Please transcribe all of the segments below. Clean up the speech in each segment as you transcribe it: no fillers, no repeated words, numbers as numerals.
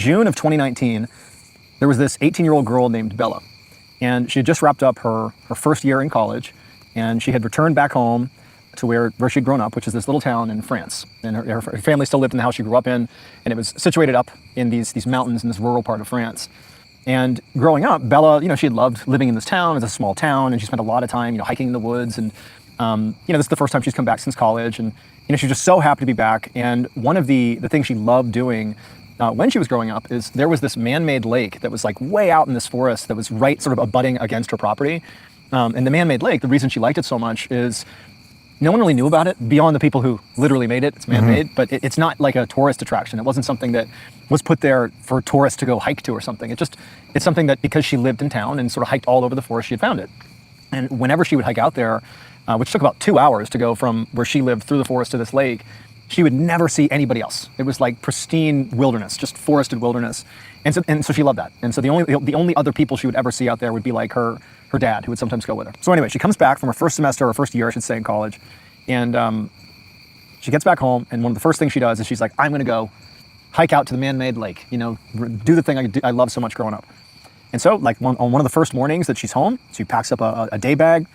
June of 2019, there was this 18-year-old girl named Bella, and she had just wrapped up her first year in college, and she had returned back home to where she'd grown up, which is this little town in France. And her family still lived in the house she grew up in, and it was situated up in these mountains in this rural part of France. And growing up, Bella, she had loved living in this town. It's a small town, and she spent a lot of time, hiking in the woods. And this is the first time she's come back since college, and she's just so happy to be back. And one of the things she loved doing when she was growing up is there was this man-made lake that was like way out in this forest that was right sort of abutting against her property. And the man-made lake, the reason she liked it so much is no one really knew about it beyond the people who literally made it. It's man-made, but it's not like a tourist attraction. It wasn't something that was put there for tourists to go hike to or something. It's something that because she lived in town and sort of hiked all over the forest, she had found it. And whenever she would hike out there, which took about 2 hours to go from where she lived through the forest to this lake, she would never see anybody else. It was like pristine wilderness, just forested wilderness. And so she loved that. And so the only other people she would ever see out there would be like her dad, who would sometimes go with her. So anyway, she comes back from her first semester, or first year, I should say, in college. And she gets back home, and one of the first things she does is she's like, I'm gonna go hike out to the man-made lake, do the thing I love so much growing up. And so like on one of the first mornings that she's home, she packs up a day bag,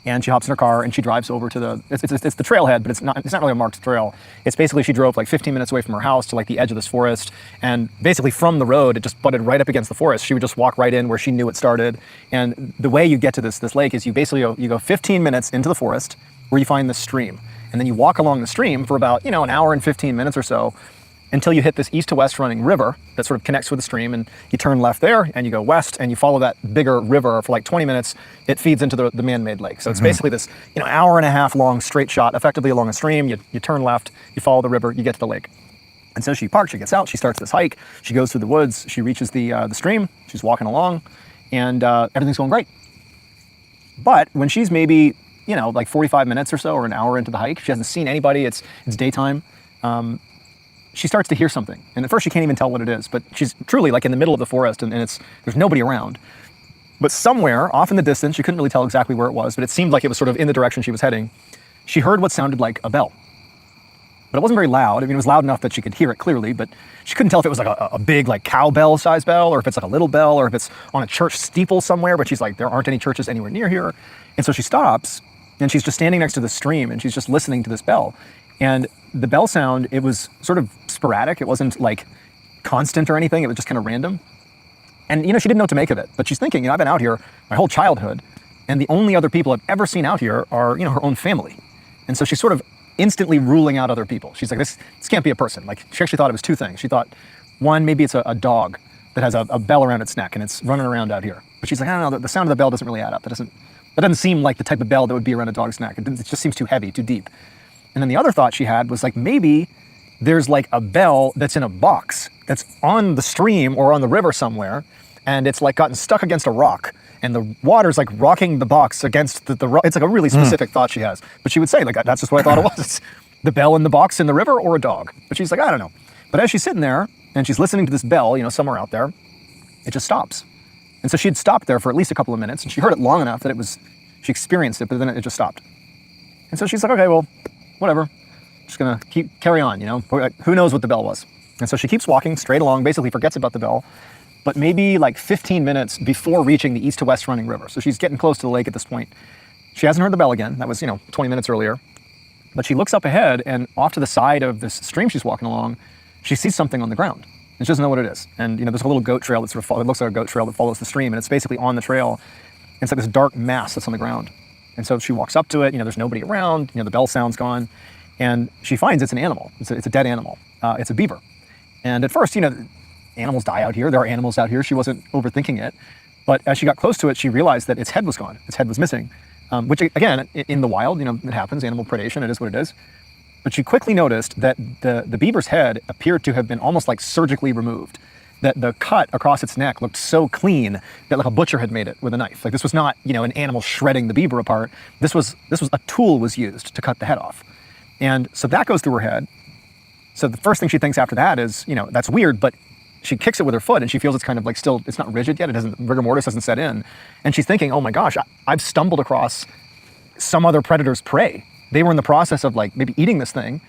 and she hops in her car and she drives over to it's the trailhead, but it's not really a marked trail. It's basically she drove like 15 minutes away from her house to like the edge of this forest, and basically from the road, it just butted right up against the forest. She would just walk right in where she knew it started. And the way you get to this lake is you basically go 15 minutes into the forest where you find this stream. And then you walk along the stream for about, an hour and 15 minutes or so until you hit this east to west running river that sort of connects with the stream, and you turn left there and you go west and you follow that bigger river for like 20 minutes. It feeds into the man-made lake. So it's basically this, hour and a half long straight shot effectively along a stream. You turn left, you follow the river, you get to the lake. And so she parks, she gets out, she starts this hike, she goes through the woods, she reaches the stream, she's walking along, and everything's going great. But when she's maybe, like 45 minutes or so, or an hour into the hike, she hasn't seen anybody, it's daytime, she starts to hear something. And at first she can't even tell what it is, but she's truly like in the middle of the forest, and there's nobody around. But somewhere off in the distance, she couldn't really tell exactly where it was, but it seemed like it was sort of in the direction she was heading. She heard what sounded like a bell. But it wasn't very loud. I mean, it was loud enough that she could hear it clearly, but she couldn't tell if it was like a big like cowbell size bell, or if it's like a little bell, or if it's on a church steeple somewhere, but she's like, there aren't any churches anywhere near here. And so she stops, and she's just standing next to the stream, and she's just listening to this bell. And the bell sound, it was sort of sporadic. It wasn't like constant or anything. It was just kind of random. And, she didn't know what to make of it. But she's thinking, I've been out here my whole childhood, and the only other people I've ever seen out here are, her own family. And so she's sort of instantly ruling out other people. She's like, this can't be a person. Like, she actually thought it was two things. She thought, one, maybe it's a dog that has a bell around its neck and it's running around out here. But she's like, I don't know, the sound of the bell doesn't really add up. That doesn't seem like the type of bell that would be around a dog's neck. It just seems too heavy, too deep. And then the other thought she had was like, maybe there's like a bell that's in a box that's on the stream or on the river somewhere, and it's like gotten stuck against a rock, and the water's like rocking the box against the rock. It's like a really specific thought she has. But she would say, like, that's just what I thought it was. It's the bell in the box in the river or a dog. But she's like, I don't know. But as she's sitting there and she's listening to this bell, somewhere out there, it just stops. And so she'd stopped there for at least a couple of minutes, and she heard it long enough that she experienced it, but then it just stopped. And so she's like, okay, well, whatever, just gonna carry on, who knows what the bell was. And so she keeps walking straight along, basically forgets about the bell, but maybe like 15 minutes before reaching the east to west running river. So she's getting close to the lake at this point. She hasn't heard the bell again. That was, 20 minutes earlier. But she looks up ahead, and off to the side of this stream she's walking along, she sees something on the ground. And she doesn't know what it is. And there's a little goat trail that it looks like a goat trail that follows the stream, and it's basically on the trail. And it's like this dark mass that's on the ground. And so she walks up to it, there's nobody around, the bell sound's gone, and she finds it's an animal. It's a dead animal. It's a beaver. And at first, animals die out here. There are animals out here. She wasn't overthinking it. But as she got close to it, she realized that its head was gone. Its head was missing, which again, in the wild, it happens, animal predation, it is what it is. But she quickly noticed that the beaver's head appeared to have been almost like surgically removed. That the cut across its neck looked so clean that like a butcher had made it with a knife. Like this was not, an animal shredding the beaver apart. This was a tool was used to cut the head off. And so that goes through her head. So the first thing she thinks after that is, that's weird, but she kicks it with her foot and she feels it's kind of like still, it's not rigid yet. Rigor mortis hasn't set in. And she's thinking, oh my gosh, I've stumbled across some other predator's prey. They were in the process of like maybe eating this thing.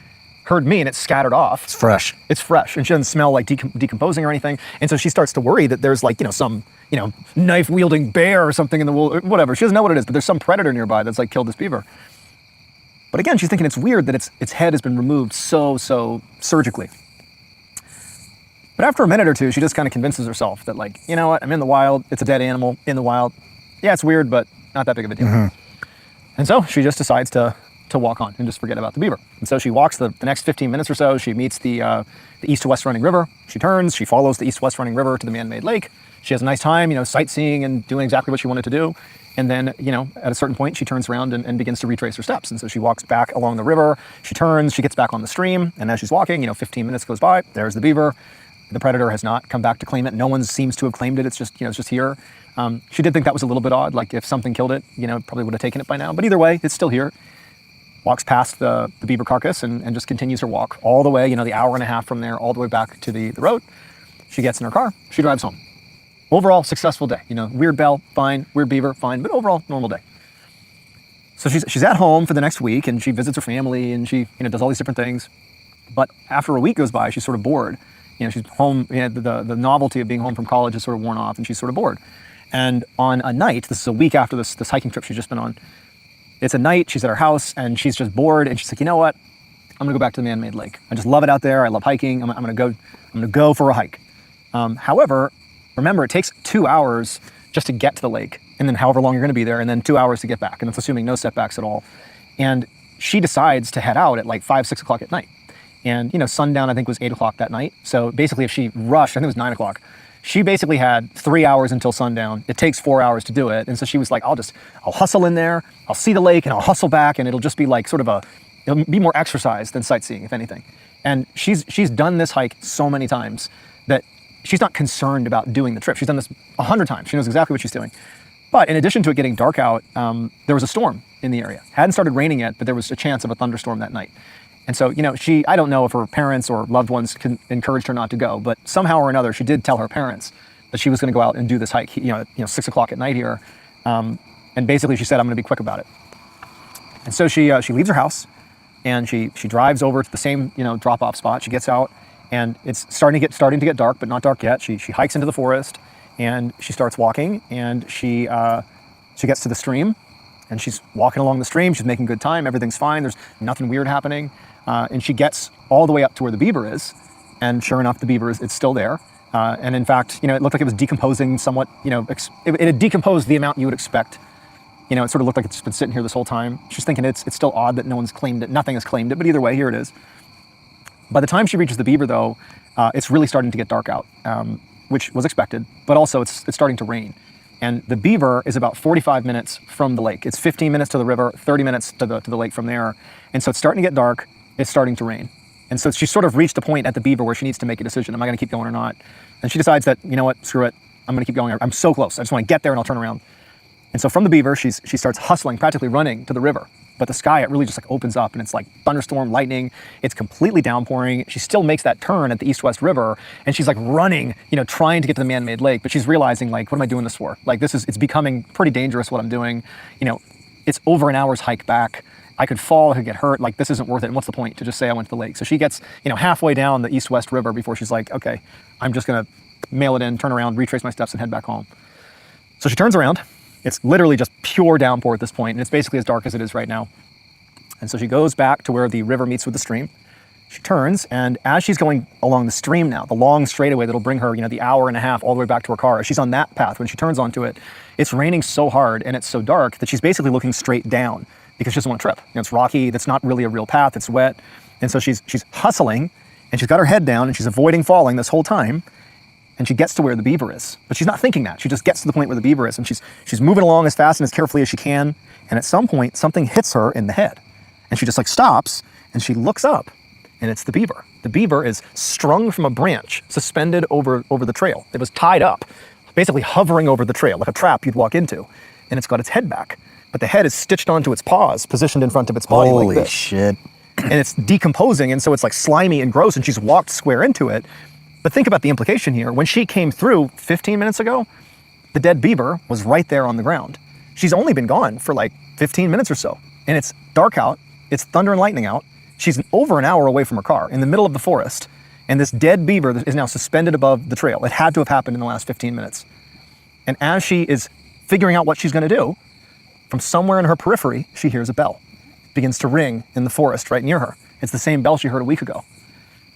heard me and it scattered off. It's fresh. It's fresh, and she doesn't smell like decomposing or anything. And so she starts to worry that there's like, some, knife-wielding bear or something in the wool, whatever. She doesn't know what it is, but there's some predator nearby that's like killed this beaver. But again, she's thinking it's weird that its head has been removed so surgically. But after a minute or two, she just kind of convinces herself that like, you know what, I'm in the wild. It's a dead animal in the wild. Yeah, it's weird, but not that big of a deal. Mm-hmm. And so she just decides to walk on and just forget about the beaver. And so she walks the next 15 minutes or so. She meets the east to west running river. She turns, she follows the east-west running river to the man-made lake. She has a nice time, sightseeing and doing exactly what she wanted to do. And then, at a certain point, she turns around and begins to retrace her steps. And so she walks back along the river. She turns, she gets back on the stream. And as she's walking, 15 minutes goes by. There's the beaver. The predator has not come back to claim it. No one seems to have claimed it. It's just, it's just here. She did think that was a little bit odd. Like if something killed it, probably would have taken it by now. But either way, it's still here. Walks past the beaver carcass and just continues her walk all the way, the hour and a half from there, all the way back to the road. She gets in her car. She drives home. Overall, successful day. Weird bell, fine. Weird beaver, fine. But overall, normal day. So she's at home for the next week, and she visits her family, and she does all these different things. But after a week goes by, she's sort of bored. She's home. The novelty of being home from college is sort of worn off, and she's sort of bored. And on a night, this is a week after this hiking trip she's just been on. It's a night. She's at her house, and she's just bored. And she's like, you know what? I'm gonna go back to the man-made lake. I just love it out there. I love hiking. I'm gonna go for a hike. However, remember, it takes 2 hours just to get to the lake, and then however long you're gonna be there, and then 2 hours to get back, and that's assuming no setbacks at all. And she decides to head out at like 5, 6 o'clock at night. And sundown I think was 8 o'clock that night. So basically if she rushed, I think it was 9 o'clock, she basically had 3 hours until sundown. It takes 4 hours to do it. And so she was like, I'll hustle in there, I'll see the lake, and I'll hustle back, and it'll just be like it'll be more exercise than sightseeing, if anything. And she's done this hike so many times that she's not concerned about doing the trip. She's done this 100 times. She knows exactly what she's doing. But in addition to it getting dark out, there was a storm in the area. Hadn't started raining yet, but there was a chance of a thunderstorm that night. And so, I don't know if her parents or loved ones encouraged her not to go, but somehow or another, she did tell her parents that she was going to go out and do this hike, 6 o'clock at night here. And basically she said, I'm going to be quick about it. And so she leaves her house and she drives over to the same, drop-off spot. She gets out and it's starting to get dark, but not dark yet. She hikes into the forest and she starts walking, and she gets to the stream, and she's walking along the stream. She's making good time. Everything's fine. There's nothing weird happening. And she gets all the way up to where the beaver is. And sure enough, the beaver it's still there. And in fact, it looked like it was decomposing somewhat, it had decomposed the amount you would expect. It sort of looked like it's been sitting here this whole time. She's thinking it's still odd that no one's claimed it. Nothing has claimed it, but either way, here it is. By the time she reaches the beaver though, it's really starting to get dark out, which was expected, but also it's starting to rain. And the beaver is about 45 minutes from the lake. It's 15 minutes to the river, 30 minutes to the lake from there. And so it's starting to get dark, it's starting to rain. And so she's sort of reached a point at the beaver where she needs to make a decision. Am I gonna keep going or not? And she decides that, you know what, screw it, I'm gonna keep going. I'm so close, I just wanna get there and I'll turn around. And so from the beaver, she starts hustling, practically running to the river. But the sky, it really just like opens up, and it's like thunderstorm, lightning, it's completely downpouring. She still makes that turn at the east-west river, and she's like running, trying to get to the man-made lake, but she's realizing like, what am I doing this for? Like it's becoming pretty dangerous what I'm doing. It's over an hour's hike back. I could fall, I could get hurt, like this isn't worth it. And what's the point to just say I went to the lake? So she gets, halfway down the east-west river before she's like, okay, I'm just gonna mail it in, turn around, retrace my steps and head back home. So she turns around. It's literally just pure downpour at this point, and it's basically as dark as it is right now. And so she goes back to where the river meets with the stream. She turns, and as she's going along the stream now, the long straightaway that'll bring her, the hour and a half all the way back to her car, as she's on that path, when she turns onto it, it's raining so hard and it's so dark that she's basically looking straight down because she doesn't want to trip. It's rocky, that's not really a real path, it's wet. And so she's hustling, and she's got her head down, and she's avoiding falling this whole time. And she gets to where the beaver is, but she's not thinking that. She just gets to the point where the beaver is, and she's moving along as fast and as carefully as she can. And at some point, something hits her in the head, and she just like stops, and she looks up, and it's the beaver. The beaver is strung from a branch, suspended over the trail. It was tied up, basically hovering over the trail, like a trap you'd walk into, and it's got its head back, but the head is stitched onto its paws, positioned in front of its body like this. Holy shit. And it's decomposing, and so it's like slimy and gross, and she's walked square into it. But think about the implication here. When she came through 15 minutes ago, the dead beaver was right there on the ground. She's only been gone for like 15 minutes or so. And it's dark out, it's thunder and lightning out. She's over an hour away from her car in the middle of the forest, and this dead beaver is now suspended above the trail. It had to have happened in the last 15 minutes. And as she is figuring out what she's going to do, from somewhere in her periphery, she hears a bell. It begins to ring in the forest right near her. It's the same bell she heard a week ago.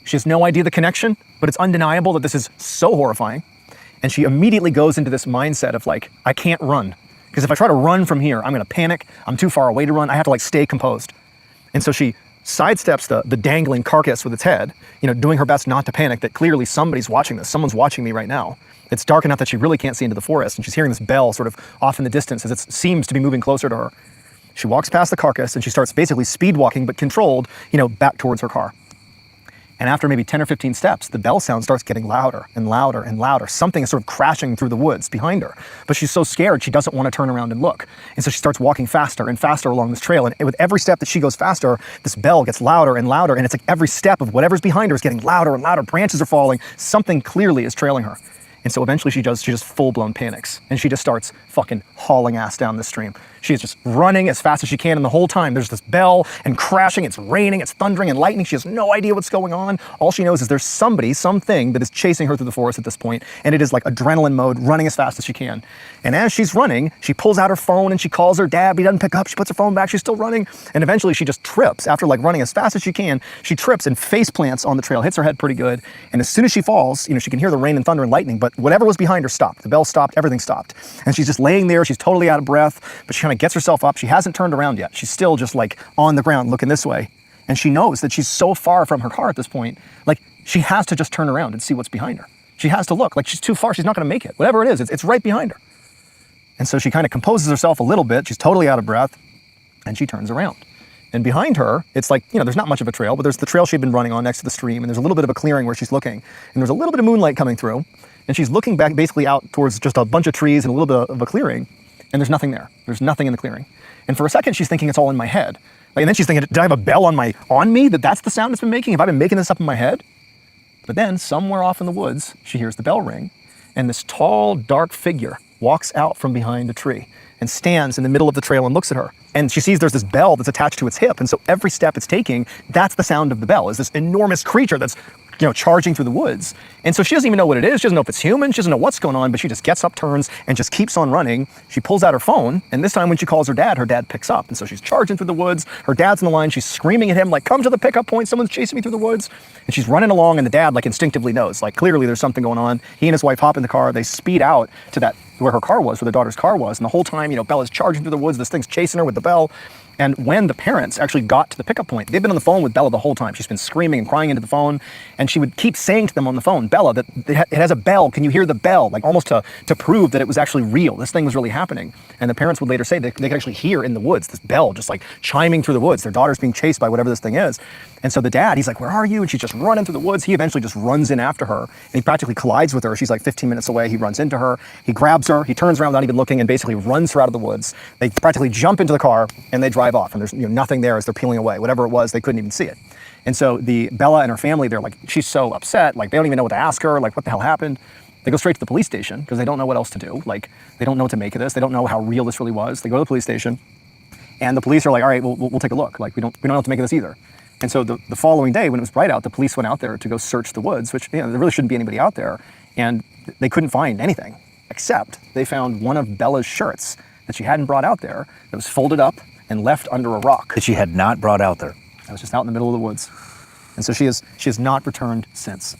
She has no idea the connection, but it's undeniable that this is so horrifying. And she immediately goes into this mindset of like, I can't run. Because if I try to run from here, I'm going to panic. I'm too far away to run. I have to like stay composed. And so she sidesteps the dangling carcass with its head, doing her best not to panic that clearly somebody's watching this. Someone's watching me right now. It's dark enough that she really can't see into the forest, and she's hearing this bell sort of off in the distance as it seems to be moving closer to her. She walks past the carcass and she starts basically speed walking, but controlled, back towards her car. And after maybe 10 or 15 steps, the bell sound starts getting louder and louder and louder. Something is sort of crashing through the woods behind her. But she's so scared, she doesn't want to turn around and look. And so she starts walking faster and faster along this trail. And with every step that she goes faster, this bell gets louder and louder. And it's like every step of whatever's behind her is getting louder and louder. Branches are falling. Something clearly is trailing her. And so eventually she just full-blown panics. And she just starts fucking hauling ass down the stream. She is just running as fast as she can, and the whole time there's this bell and crashing, it's raining, it's thundering and lightning. She has no idea what's going on. All she knows is there's something that is chasing her through the forest at this point, and it is like adrenaline mode, running as fast as she can. And as she's running, she pulls out her phone and she calls her dad, but he doesn't pick up. She puts her phone back, she's still running, and eventually she just trips. After like running as fast as she can, she trips and face plants on the trail, hits her head pretty good, and as soon as she falls, she can hear the rain and thunder and lightning, but whatever was behind her stopped. The bell stopped, everything stopped. And she's just laying there, she's totally out of breath, but she kind of gets herself up. She hasn't turned around yet. She's still just like on the ground looking this way. And she knows that she's so far from her car at this point, like she has to just turn around and see what's behind her. She has to look, like she's too far, she's not gonna make it. Whatever it is, it's right behind her. And so she kind of composes herself a little bit, she's totally out of breath, and she turns around. And behind her, it's like, there's not much of a trail, but there's the trail she'd been running on next to the stream, and there's a little bit of a clearing where she's looking. And there's a little bit of moonlight coming through, and she's looking back basically out towards just a bunch of trees and a little bit of a clearing, and there's nothing there. There's nothing in the clearing. And for a second, she's thinking it's all in my head. And then she's thinking, did I have a bell on me that's the sound it's been making? Have I been making this up in my head? But then somewhere off in the woods, she hears the bell ring, and this tall, dark figure walks out from behind a tree and stands in the middle of the trail and looks at her. And she sees there's this bell that's attached to its hip. And so every step it's taking, that's the sound of the bell, is this enormous creature that's charging through the woods. And so she doesn't even know what it is. She doesn't know if it's human. She doesn't know what's going on, but she just gets up, turns, and just keeps on running. She pulls out her phone, and this time when she calls her dad picks up. And so she's charging through the woods. Her dad's on the line. She's screaming at him, like, come to the pickup point. Someone's chasing me through the woods. And she's running along, and the dad, like, instinctively knows, like, clearly there's something going on. He and his wife hop in the car. They speed out to where her car was, where their daughter's car was. And the whole time, Bella's charging through the woods. This thing's chasing her with the bell. And when the parents actually got to the pickup point, they've been on the phone with Bella the whole time. She's been screaming and crying into the phone, and she would keep saying to them on the phone, Bella, that it has a bell. Can you hear the bell? Like almost to prove that it was actually real. This thing was really happening. And the parents would later say they could actually hear in the woods this bell just like chiming through the woods. Their daughter's being chased by whatever this thing is. And so the dad, he's like, where are you? And she's just running through the woods. He eventually just runs in after her, and he practically collides with her. She's like 15 minutes away. He runs into her. He grabs her. He turns around without even looking and basically runs her out of the woods. They practically jump into the car and they drive off. And there's nothing there as they're peeling away. Whatever it was, they couldn't even see it. And so the Bella and her family, they're like, she's so upset. Like they don't even know what to ask her. Like what the hell happened? They go straight to the police station because they don't know what else to do. Like they don't know what to make of this. They don't know how real this really was. They go to the police station, and the police are like, all right, we'll take a look. Like we don't know what to make of this either. And so the following day, when it was bright out, the police went out there to go search the woods, which there really shouldn't be anybody out there, and they couldn't find anything except they found one of Bella's shirts that she hadn't brought out there that was folded up and left under a rock. That she had not brought out there. That was just out in the middle of the woods. And so she has not returned since.